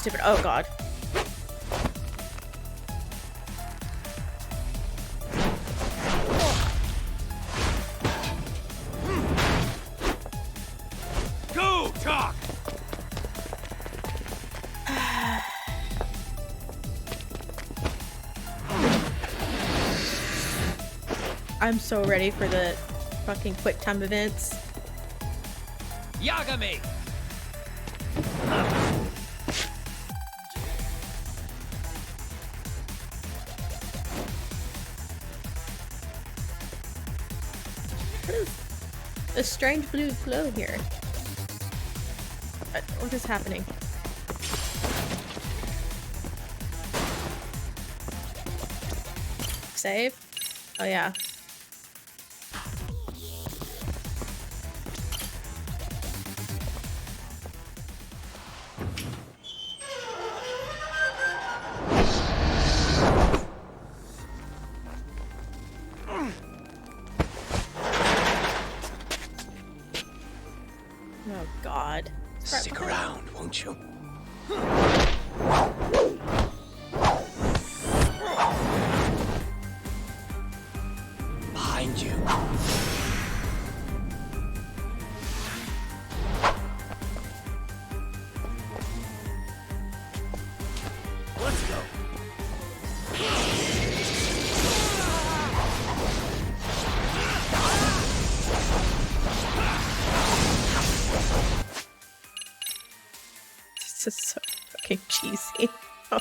stupid. Oh god. Go, talk. I'm so ready for the fucking quick time events. Yagami. What is a strange blue glow here? What is happening? Save? Oh yeah. Oh god. Stick around, won't you? Behind you. Let's go. This is so fucking cheesy. Oh.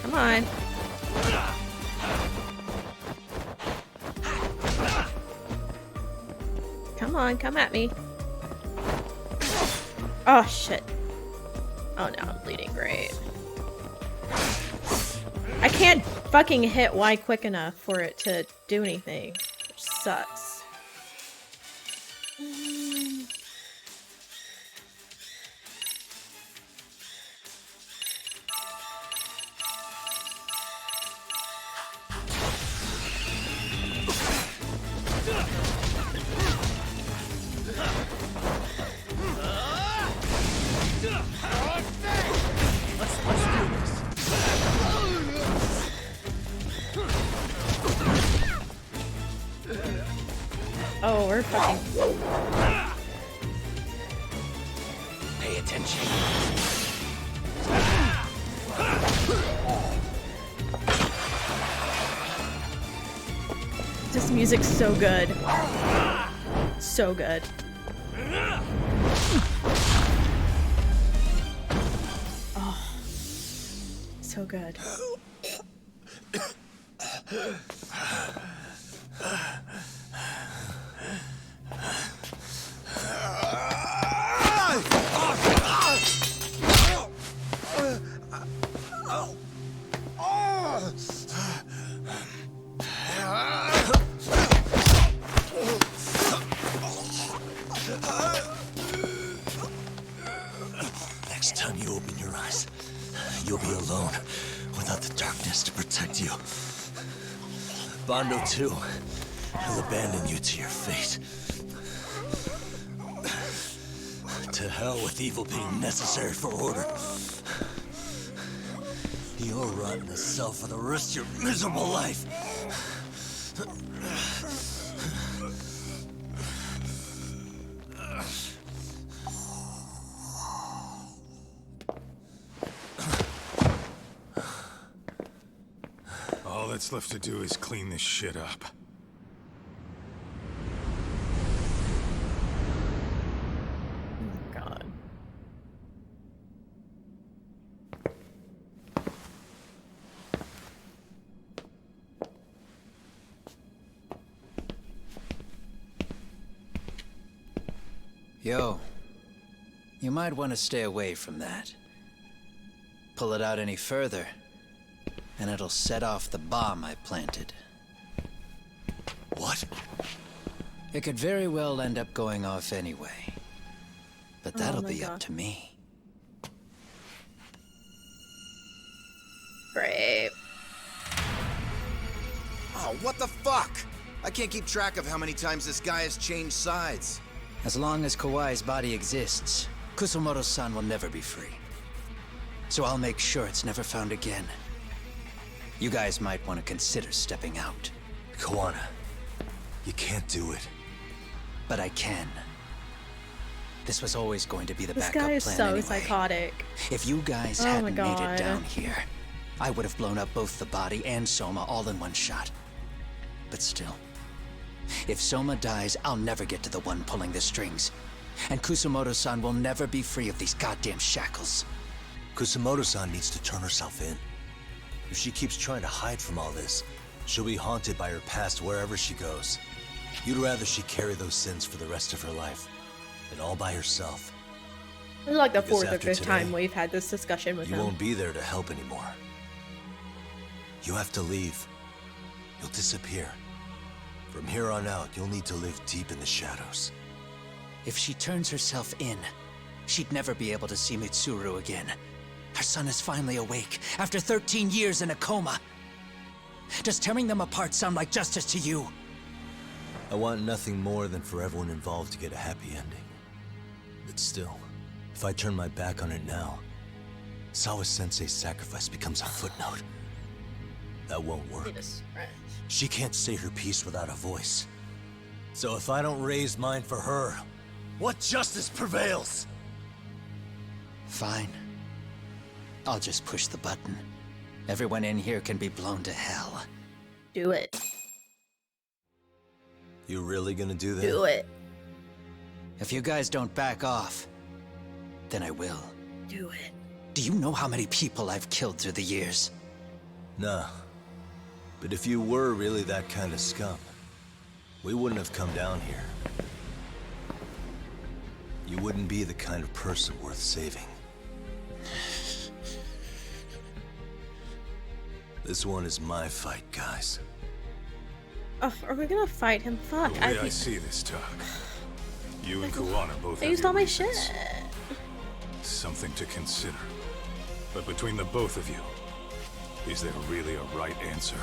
Come on. Come on, come at me. Oh shit. Oh no, I'm bleeding. Great. I can't fucking hit Y quick enough for it to do anything. Which sucks. Let's do this. Oh, we're fucking. Pay attention. This music's so good. So good. Oh. So good. Next time you open your eyes, you'll be alone, without the darkness to protect you. Bondo too. He'll abandon you to your fate. To hell with evil being necessary for order. You'll rot in a cell for the rest of your miserable life. All that's left to do is clean this shit up. God. Yo, you might want to stay away from that. Pull it out any further, and it'll set off the bomb I planted. What? It could very well end up going off anyway. But that'll my be God. up to me. Great. Oh, what the fuck? I can't keep track of how many times this guy has changed sides. As long as Kawai's body exists, Kusumoto-san will never be free. So I'll make sure it's never found again. You guys might want to consider stepping out. Kawana, you can't do it. But I can. This was always going to be the This backup guy is plan so anyway. psychotic. If you guys Oh my hadn't made God. it down here, I would have blown up both the body and Soma all in one shot. But still, if Soma dies, I'll never get to the one pulling the strings. And Kusumoto-san will never be free of these goddamn shackles. Kusumoto-san needs to turn herself in. If she keeps trying to hide from all this, she'll be haunted by her past wherever she goes. You'd rather she carry those sins for the rest of her life, and all by herself. This is like the Because fourth or after fifth time today, we've had this discussion with You him. won't be there to help anymore. You have to leave. You'll disappear. From here on out, you'll need to live deep in the shadows. If she turns herself in, she'd never be able to see Mitsuru again. Her son is finally awake, after 13 years in a coma. Does tearing them apart sound like justice to you? I want nothing more than for everyone involved to get a happy ending. But still, if I turn my back on it now, Sawa-sensei's sacrifice becomes a footnote. That won't work. She can't say her piece without a voice. So if I don't raise mine for her, what justice prevails? Fine. I'll just push the button. Everyone in here can be blown to hell. Do it. You really gonna do that? Do it. If you guys don't back off, then I will. Do it. Do you know how many people I've killed through the years? Nah. But if you were really that kind of scum, we wouldn't have come down here. You wouldn't be the kind of person worth saving. This one is my fight, guys. Oh, are we gonna fight him? Fuck. The way I see this, Tak, you and Kuwana both I have used your all my reasons. shit. Something to consider. But between the both of you, is there really a right answer?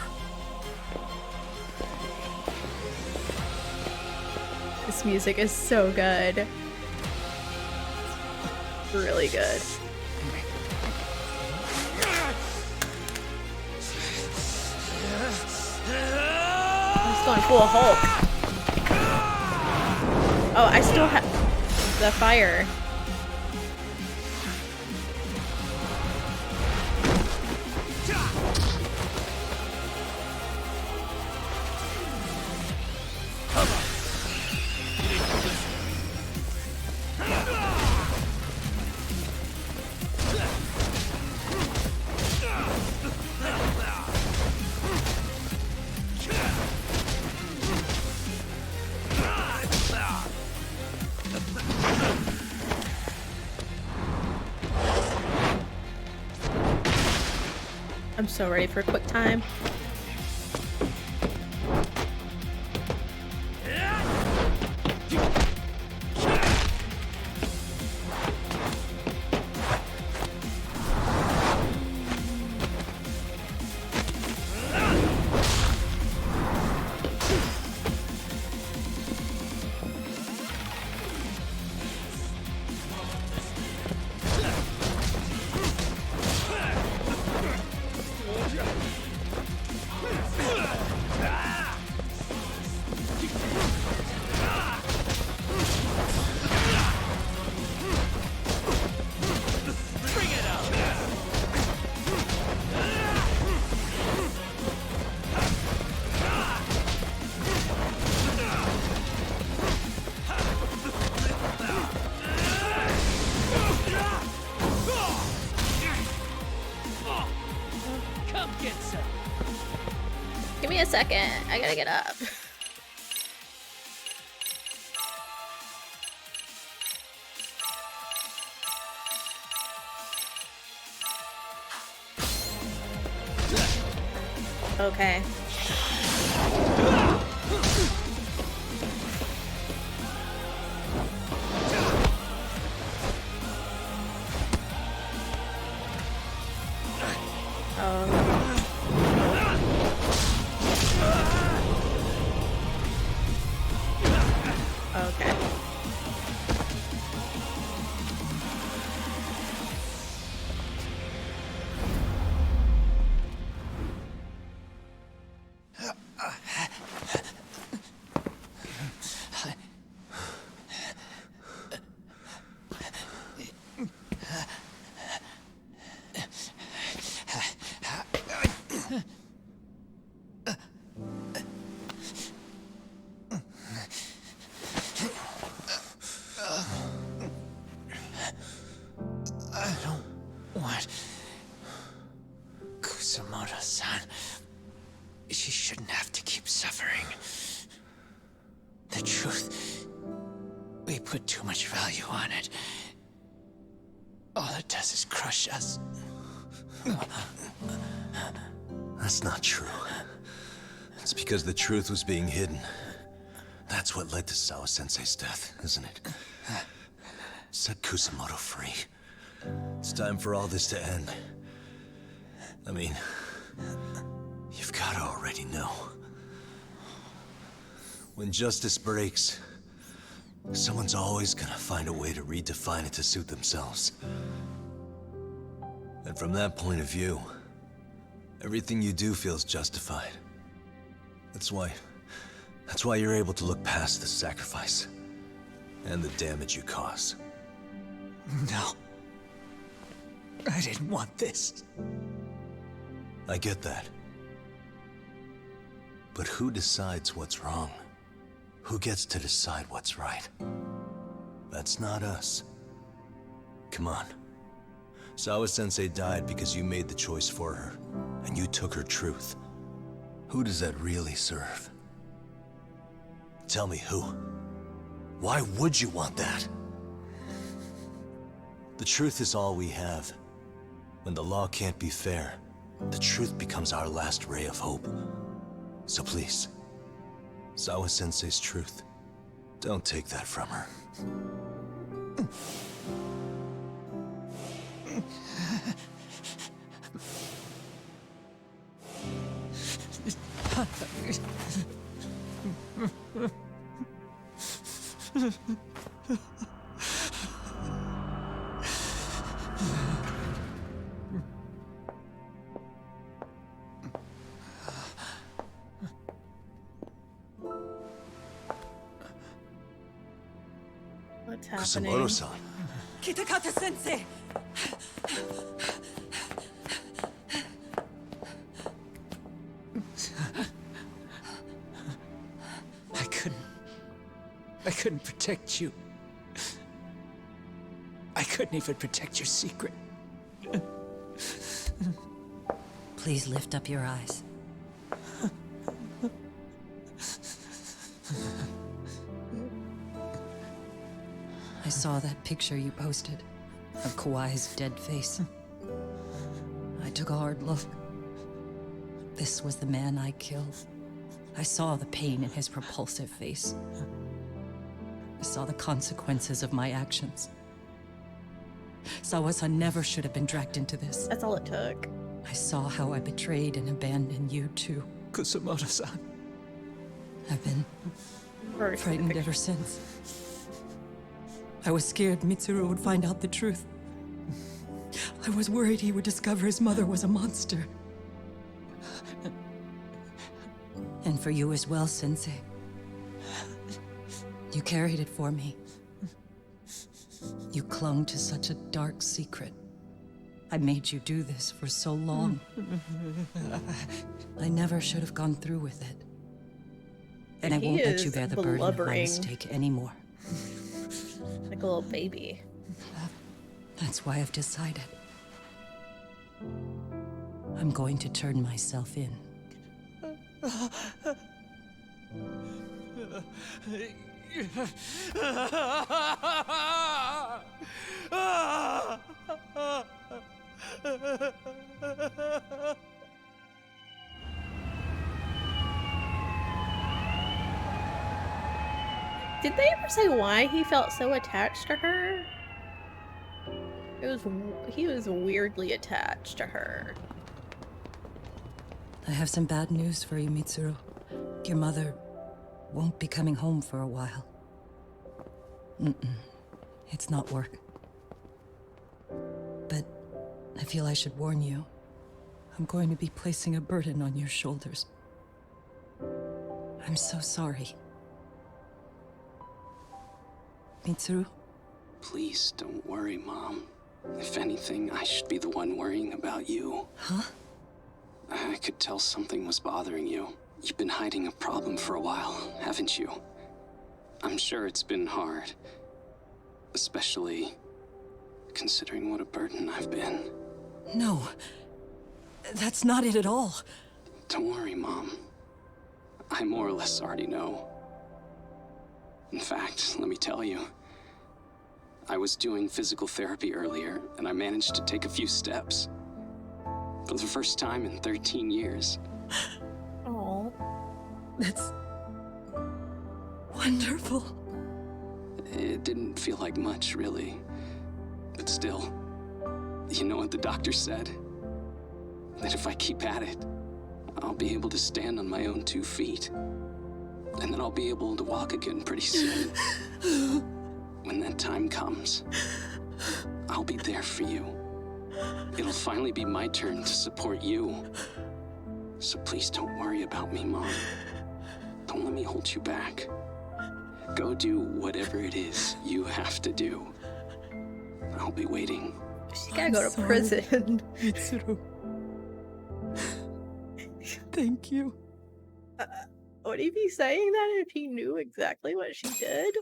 This music is so good. Really good. I'm just going full Hulk. Oh, I still have the fire. I'm so ready for a quick time. Give me a second. I gotta get up. Okay. Okay. I don't want Kusamoto-san. She shouldn't have to keep suffering. The truth, we put too much value on it. All it does is crush us. That's not true. It's because the truth was being hidden. That's what led to Sawa-sensei's death, isn't it? Set Kusamoto free. It's time for all this to end. I mean, you've gotta already know. When justice breaks, someone's always gonna find a way to redefine it to suit themselves. And from that point of view, everything you do feels justified. That's why you're able to look past the sacrifice and the damage you cause. No. I didn't want this. I get that. But who decides what's wrong? Who gets to decide what's right? That's not us. Come on. Sawa-sensei died because you made the choice for her, and you took her truth. Who does that really serve? Tell me who. Why would you want that? The truth is all we have. When the law can't be fair, the truth becomes our last ray of hope. So please, Sawa-sensei's truth, don't take that from her. What's happening? Kusamoto-san. Kitakata-sensei! I couldn't protect you. I couldn't even protect your secret. Please lift up your eyes. I saw that picture you posted of Kawai's dead face. I took a hard look. This was the man I killed. I saw the pain in his repulsive face. I saw the consequences of my actions. Sawa-san never should have been dragged into this. That's all it took. I saw how I betrayed and abandoned you too. Kusamoto-san. I've been Very frightened specific. ever since. I was scared Mitsuru would find out the truth. I was worried he would discover his mother was a monster. And for you as well, Sensei. You carried it for me. You clung to such a dark secret. I made you do this for so long. I never should have gone through with it. And I He won't let you is bear the burden of my blubbering. mistake anymore. Like a little baby. That's why I've decided. I'm going to turn myself in. Did they ever say why he felt so attached to her? He was weirdly attached to her. I have some bad news for you, Mitsuru. Your mother won't be coming home for a while. It's not work. But I feel I should warn you. I'm going to be placing a burden on your shoulders. I'm so sorry. Mitsuru? Please don't worry, Mom. If anything, I should be the one worrying about you. Huh? I could tell something was bothering you. You've been hiding a problem for a while, haven't you? I'm sure it's been hard. Especially considering what a burden I've been. No. That's not it at all. Don't worry, Mom. I more or less already know. In fact, let me tell you. I was doing physical therapy earlier, and I managed to take a few steps. For the first time in 13 years. Oh. That's wonderful. It didn't feel like much, really. But still, you know what the doctor said? That if I keep at it, I'll be able to stand on my own 2 feet. And then I'll be able to walk again pretty soon. When that time comes, I'll be there for you. It'll finally be my turn to support you. So please don't worry about me, Mom. Don't let me hold you back. Go do whatever it is you have to do. I'll be waiting. She's gotta go to prison. Mitsuru. Thank you. Would he be saying that if he knew exactly what she did?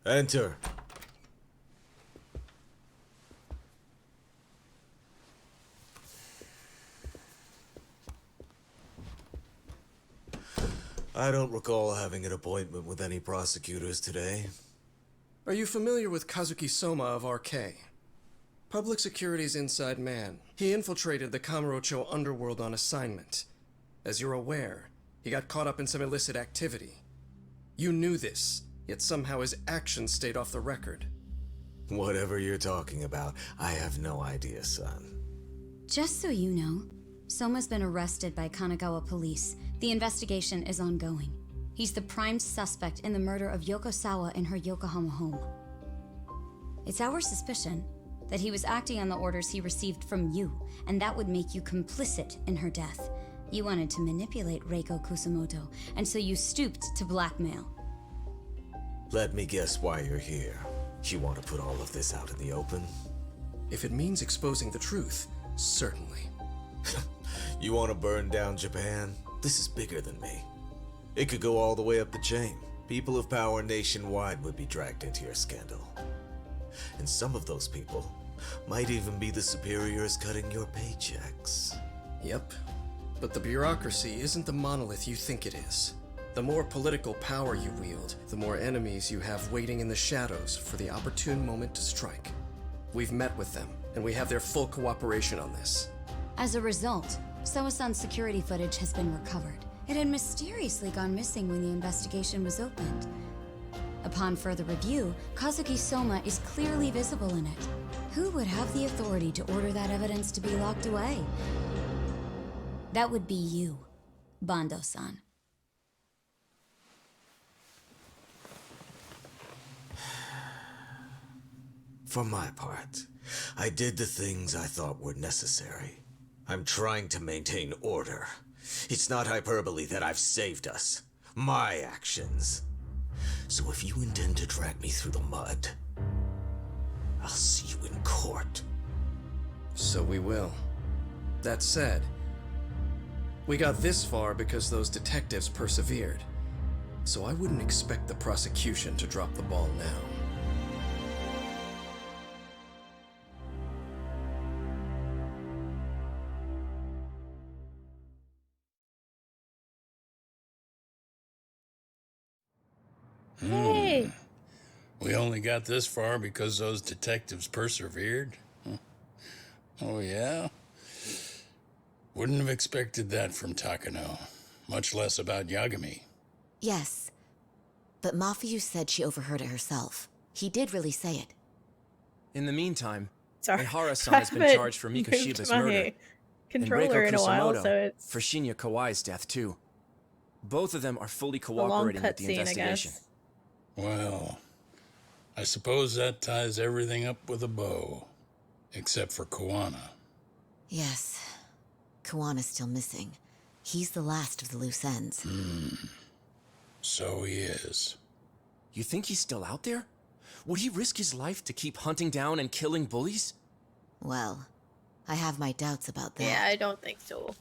Enter. I don't recall having an appointment with any prosecutors today. Are you familiar with Kazuki Soma of RK? Public Security's inside man. He infiltrated the Kamurocho underworld on assignment. As you're aware, he got caught up in some illicit activity. You knew this, yet somehow his actions stayed off the record. Whatever you're talking about, I have no idea, son. Just so you know, Soma's been arrested by Kanagawa police. The investigation is ongoing. He's the prime suspect in the murder of Yoko Sawa in her Yokohama home. It's our suspicion that he was acting on the orders he received from you, and that would make you complicit in her death. You wanted to manipulate Reiko Kusumoto, and so you stooped to blackmail. Let me guess why you're here. You want to put all of this out in the open? If it means exposing the truth, certainly. You want to burn down Japan? This is bigger than me. It could go all the way up the chain. People of power nationwide would be dragged into your scandal. And some of those people might even be the superiors cutting your paychecks. Yep. But the bureaucracy isn't the monolith you think it is. The more political power you wield, the more enemies you have waiting in the shadows for the opportune moment to strike. We've met with them, and we have their full cooperation on this. As a result, Soa-san's security footage has been recovered. It had mysteriously gone missing when the investigation was opened. Upon further review, Kazuki Soma is clearly visible in it. Who would have the authority to order that evidence to be locked away? That would be you, Bando-san. For my part, I did the things I thought were necessary. I'm trying to maintain order. It's not hyperbole that I've saved us. My actions. So if you intend to drag me through the mud, I'll see you in court. So we will. That said, we got this far because those detectives persevered. So I wouldn't expect the prosecution to drop the ball now. Hey! We only got this far because those detectives persevered? Huh. Oh, yeah? Wouldn't have expected that from Takano. Much less about Yagami. Yes. But Mafuyu said she overheard it herself. He did really say it. In the meantime, Sorry. Ihara-san has been charged for Mikoshiba's murder. Controller and in Reiko a while, Kusumoto so it's for Shinya Kawai's death, too. Both of them are fully a long cooperating with the cutscene, I investigation. guess. Well, I suppose that ties everything up with a bow. Except for Koana. Yes. Kawana's still missing. He's the last of the loose ends. So he is. You think he's still out there? Would he risk his life to keep hunting down and killing bullies? Well, I have my doubts about that. Yeah, I don't think so.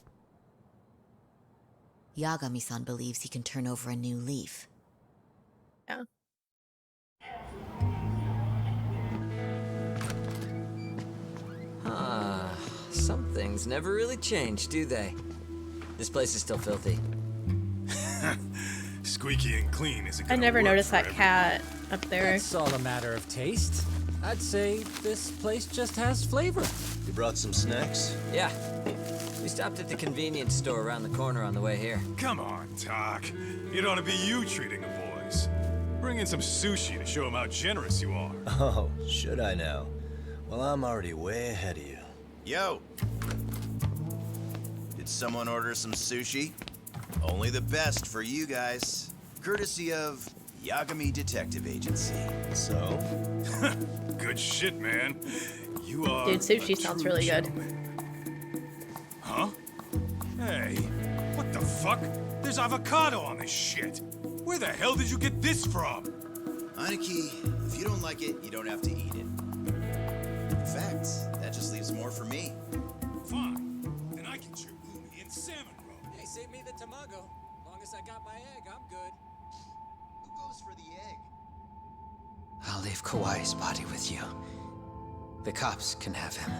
Yagami-san believes he can turn over a new leaf. Yeah. Some things never really change, do they? This place is still filthy. Squeaky and clean isn't I gonna never work noticed for that cat up there. It's all a matter of taste. I'd say this place just has flavor. You brought some snacks? Yeah. We stopped at the convenience store around the corner on the way here. Come on, Doc. It ought to be you treating the boys. Bring in some sushi to show them how generous you are. Oh, should I now? Well, I'm already way ahead of you. Yo! Did someone order some sushi? Only the best for you guys. Courtesy of Yagami Detective Agency. So? Good shit, man. You are. Dude, sushi a sounds true really good. gentleman. Huh? Hey, what the fuck? There's avocado on this shit. Where the hell did you get this from? Aniki, if you don't like it, you don't have to eat it. In fact, that just leaves more for me. Fine. Then I get your uni and salmon roll. Hey, save me the tamago. Long as I got my egg, I'm good. Who goes for the egg? I'll leave Kawai's body with you. The cops can have him.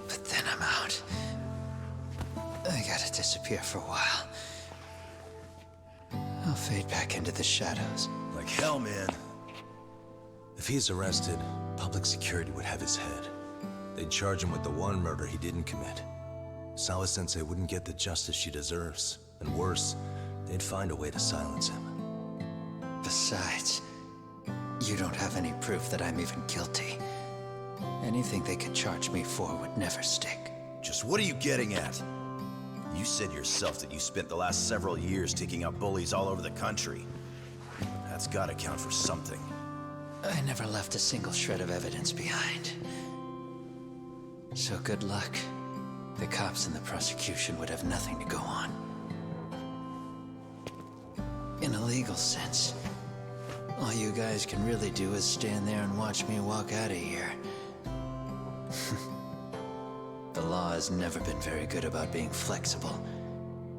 But then I'm out. I gotta disappear for a while. I'll fade back into the shadows. Like hell, man. If he's arrested, public security would have his head. They'd charge him with the one murder he didn't commit. Sawa-sensei wouldn't get the justice she deserves. And worse, they'd find a way to silence him. Besides, you don't have any proof that I'm even guilty. Anything they could charge me for would never stick. Just what are you getting at? You said yourself that you spent the last several years taking out bullies all over the country. That's gotta count for something. I never left a single shred of evidence behind. So good luck. The cops and the prosecution would have nothing to go on. In a legal sense, all you guys can really do is stand there and watch me walk out of here. The law has never been very good about being flexible.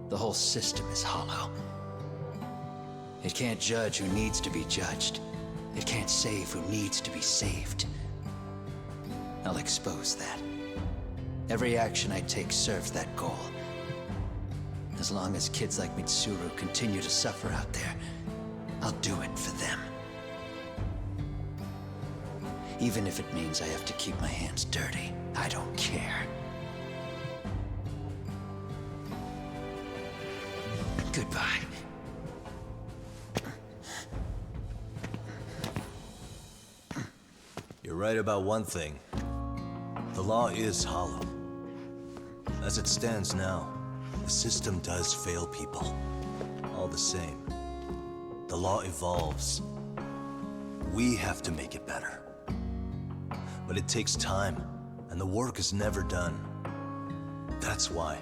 The whole system is hollow. It can't judge who needs to be judged. It can't save who needs to be saved. I'll expose that. Every action I take serves that goal. As long as kids like Mitsuru continue to suffer out there, I'll do it for them. Even if it means I have to keep my hands dirty, I don't care. Goodbye. You're right about one thing. The law is hollow. As it stands now, the system does fail people. All the same, the law evolves. We have to make it better. But it takes time, and the work is never done. That's why,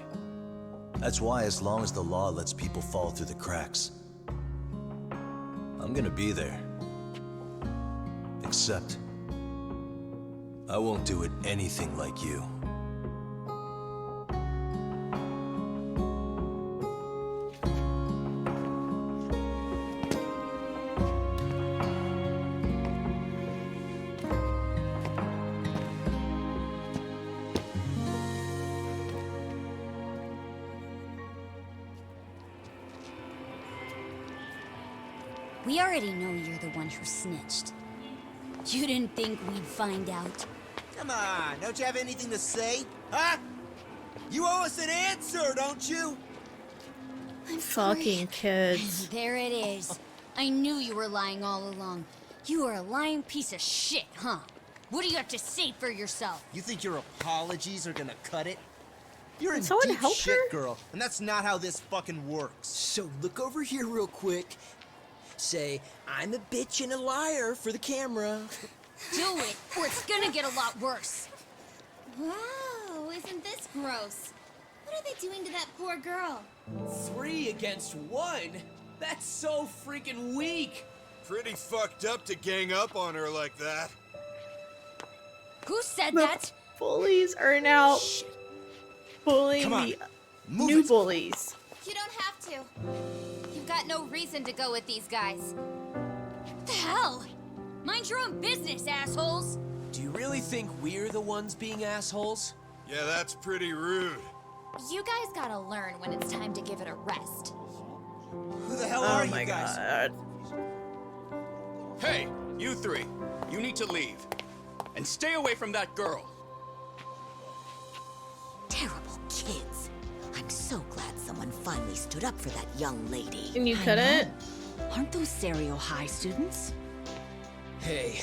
as long as the law lets people fall through the cracks, I'm gonna be there. Except, I won't do it anything like you. We already know you're the one who snitched. You didn't think we'd find out? Come on, don't you have anything to say? Huh? You owe us an answer, don't you? Fucking kids. There it is. I knew you were lying all along. You are a lying piece of shit, huh? What do you have to say for yourself? You think your apologies are gonna cut it? You're in someone deep help shit, her? girl, and that's not how this fucking works. So look over here real quick. Say, I'm a bitch and a liar for the camera. Do it, or it's gonna get a lot worse. Wow, isn't this gross? What are they doing to that poor girl? 3 against 1? That's so freaking weak. Pretty fucked up to gang up on her like that. Who said The that? bullies are now bullying Come on, the move new it. bullies. You don't have to. You've got no reason to go with these guys. What the hell? Mind your own business, assholes! Do you really think we're the ones being assholes? Yeah, that's pretty rude. You guys gotta learn when it's time to give it a rest. Who the hell Oh are my you guys? god. Hey, you three. You need to leave. And stay away from that girl. Terrible kids. I'm so glad someone finally stood up for that young lady. And you couldn't? Aren't those Serio High students? Hey,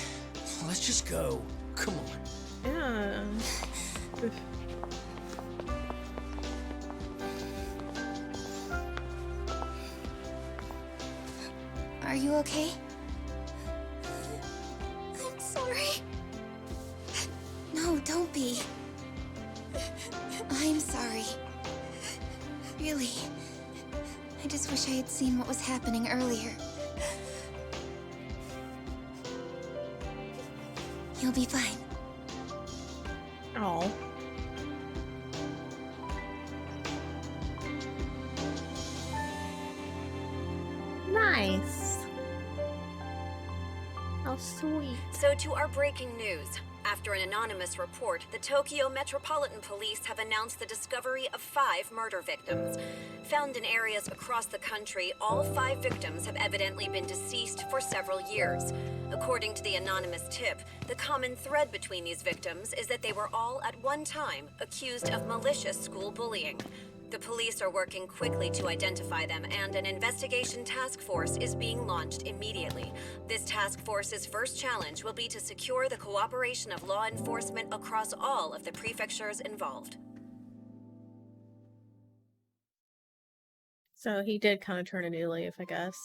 let's just go. Come on. Yeah. Are you okay? I'm sorry. No, don't be. I'm sorry. Really. I just wish I had seen what was happening earlier. You'll be fine. Oh. Nice. How sweet. So to our breaking news. After an anonymous report, the Tokyo Metropolitan Police have announced the discovery of 5 murder victims. Found in areas across the country, all 5 victims have evidently been deceased for several years. According to the anonymous tip, the common thread between these victims is that they were all at one time accused of malicious school bullying. The police are working quickly to identify them, and an investigation task force is being launched immediately. This task force's first challenge will be to secure the cooperation of law enforcement across all of the prefectures involved. So he did kind of turn a new leaf, I guess.